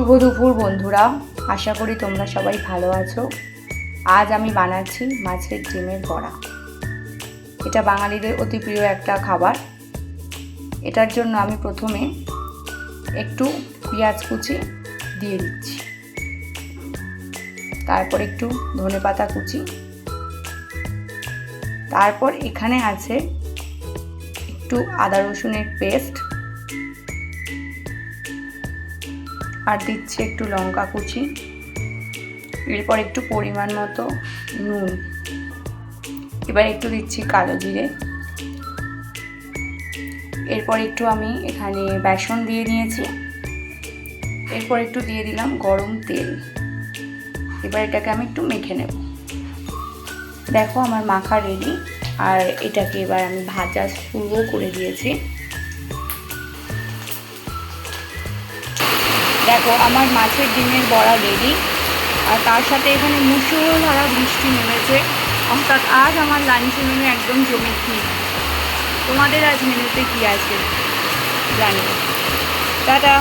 শুভ দুপুর বন্ধুরা, আশা করি তোমরা সবাই ভালো আছো। আজ আমি বানাচ্ছি মাছের ডিমের বড়া। এটা বাঙালিদের অতি প্রিয় একটা খাবার। এটার জন্য আমি প্রথমে একটু পেঁয়াজ কুচি দিয়ে দিচ্ছি, তারপর একটু ধনেপাতা কুচি, তারপর এখানে আছে একটু আদা রসুনের পেস্ট, আর দিচ্ছি একটু লঙ্কা কুচি, এরপর একটু পরিমাণ মতো নুন, এবার একটু দিচ্ছি কালো জিরে, এরপর একটু আমি এখানে বেসন দিয়ে নিয়েছি, এরপর একটু দিয়ে দিলাম গরম তেল। এবার এটাকে আমি একটু মেখে নেব। দেখো আমার মাখা রেডি, আর এটাকে এবার আমি ভাজা শুরু করে দিয়েছি। দেখো আমার মাছের ডিমের বড়া রেডি, আর তার সাথে এখানে মুষলধারা বৃষ্টি নেমেছে, অর্থাৎ আজ আমার লাঞ্চের মেনু একদম জমে ক্ষীর। তোমাদের আজ মেনুতে কী আছে জানিও। টাটা।